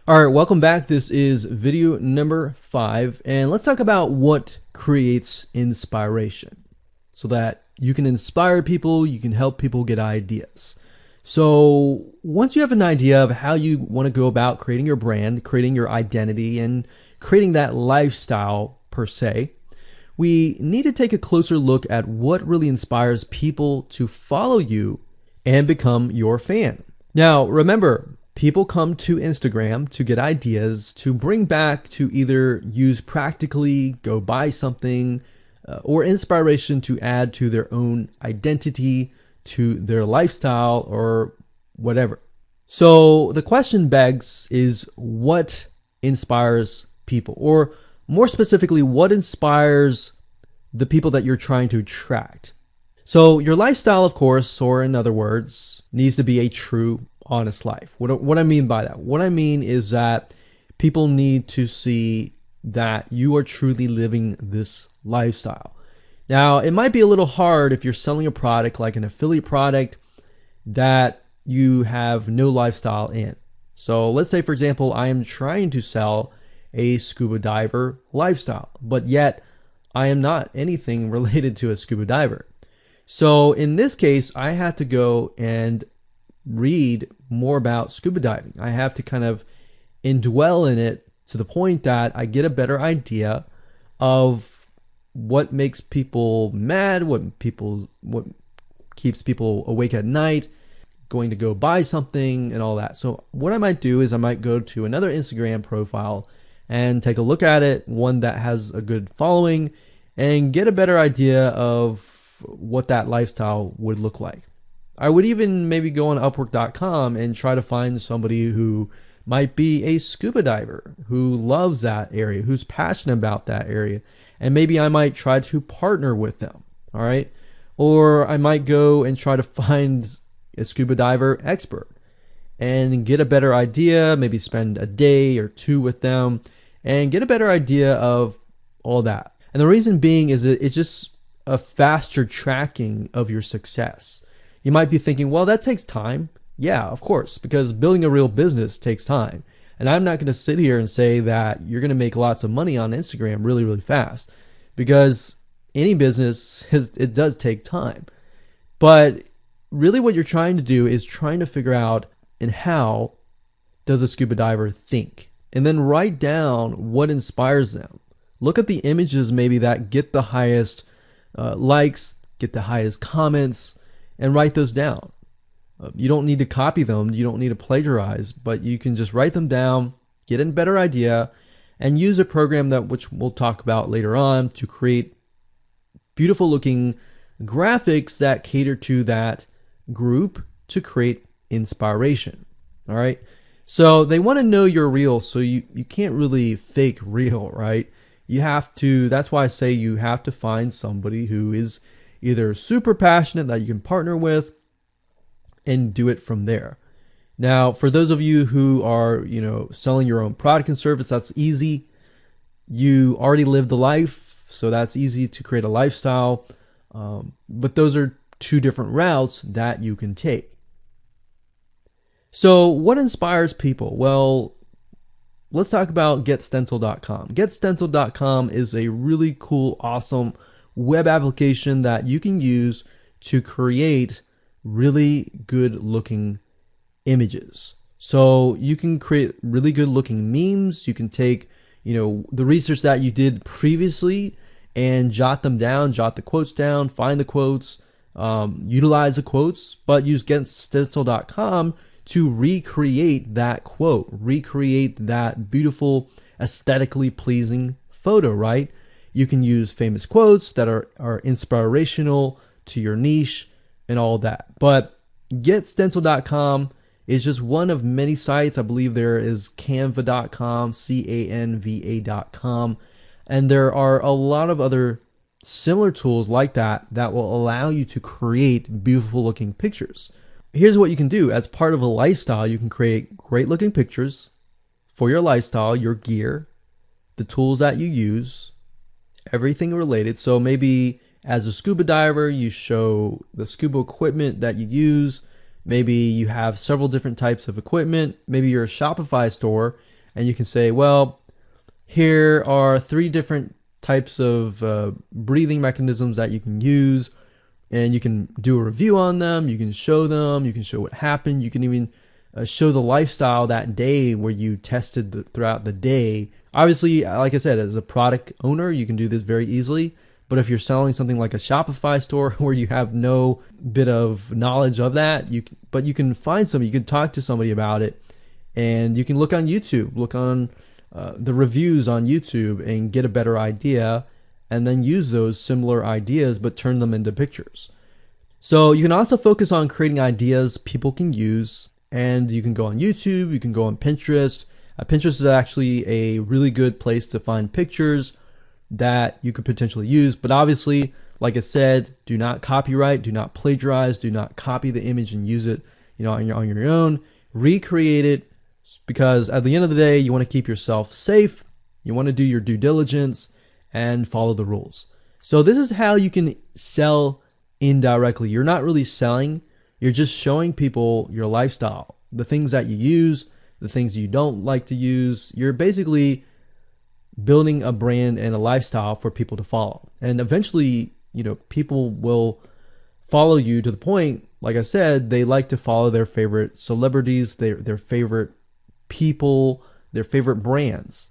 All right, welcome back. This is video number 5, and let's talk about what creates inspiration so that you can inspire people, you can help people get ideas. So once you have an idea of how you want to go about creating your brand, creating your identity, and creating that lifestyle per se, we need to take a closer look at what really inspires people to follow you and become your fan. Now, remember, people come to Instagram to get ideas to bring back to either use practically, go buy something, or inspiration to add to their own identity, to their lifestyle, or whatever. So the question begs is what inspires people? Or more specifically, what inspires the people that you're trying to attract? So your lifestyle, of course, or in other words, needs to be a true honest life. What I mean by that? What I mean is that people need to see that you are truly living this lifestyle. Now, it might be a little hard if you're selling a product like an affiliate product that you have no lifestyle in. So let's say, for example, I am trying to sell a scuba diver lifestyle, but yet I am not anything related to a scuba diver. So in this case, I have to go and read more about scuba diving. I have to kind of indwell in it to the point that I get a better idea of what makes people mad, what keeps people awake at night, going to go buy something and all that. So what I might do is I might go to another Instagram profile and take a look at it, one that has a good following, and get a better idea of what that lifestyle would look like. I would even maybe go on Upwork.com and try to find somebody who might be a scuba diver, who loves that area, who's passionate about that area. And maybe I might try to partner with them, all right? Or I might go and try to find a scuba diver expert and get a better idea, maybe spend a day or two with them and get a better idea of all that. And the reason being is it's just a faster tracking of your success. You might be thinking, well, that takes time. Yeah, of course, because building a real business takes time. And I'm not going to sit here and say that you're going to make lots of money on Instagram really, really fast, because any business, it does take time. But really what you're trying to do is trying to figure out and how does a scuba diver think? And then write down what inspires them. Look at the images maybe that get the highest likes, get the highest comments, and write those down. You don't need to copy them. You don't need to plagiarize, but you can just write them down, get a better idea, and use a program that which we'll talk about later on to create beautiful looking graphics that cater to that group to create inspiration. All right. So they want to know you're real. So you can't really fake real, right? You have to, that's why I say you have to find somebody who is either super passionate that you can partner with and do it from there. Now, for those of you who are, selling your own product and service, that's easy. You already live the life, so that's easy to create a lifestyle. But those are two different routes that you can take. So what inspires people? Well, let's talk about getstencil.com. Getstencil.com is a really cool, awesome web application that you can use to create really good looking images. So you can create really good looking memes. You can take, the research that you did previously and jot them down, jot the quotes down, find the quotes, utilize the quotes, but use getstencil.com to recreate that quote, recreate that beautiful, aesthetically pleasing photo, right? You can use famous quotes that are inspirational to your niche and all that. But getstencil.com is just one of many sites. I believe there is canva.com, canva.com. And there are a lot of other similar tools like that that will allow you to create beautiful looking pictures. Here's what you can do. As part of a lifestyle, you can create great looking pictures for your lifestyle, your gear, the tools that you use, everything related. So maybe as a scuba diver, you show the scuba equipment that you use. Maybe you have several different types of equipment. Maybe you're a Shopify store and you can say, well, here are 3 different types of breathing mechanisms that you can use, and you can do a review on them. You can show them. You can show what happened. You can even show the lifestyle that day where you tested throughout the day. Obviously, like I said, as a product owner, you can do this very easily. But if you're selling something like a Shopify store where you have no bit of knowledge of that, but you can find somebody, you can talk to somebody about it, and you can look on YouTube, look on the reviews on YouTube, and get a better idea, and then use those similar ideas but turn them into pictures. So you can also focus on creating ideas people can use, and you can go on YouTube, you can go on Pinterest. Pinterest is actually a really good place to find pictures that you could potentially use, but obviously, like I said, do not copyright, do not plagiarize, do not copy the image and use it, on your own. Recreate it, because at the end of the day, you want to keep yourself safe. You want to do your due diligence and follow the rules. So this is how you can sell indirectly. You're not really selling, you're just showing people your lifestyle, the things that you use, the things you don't like to use. You're basically building a brand and a lifestyle for people to follow. And eventually, people will follow you to the point, like I said, they like to follow their favorite celebrities, their favorite people, their favorite brands.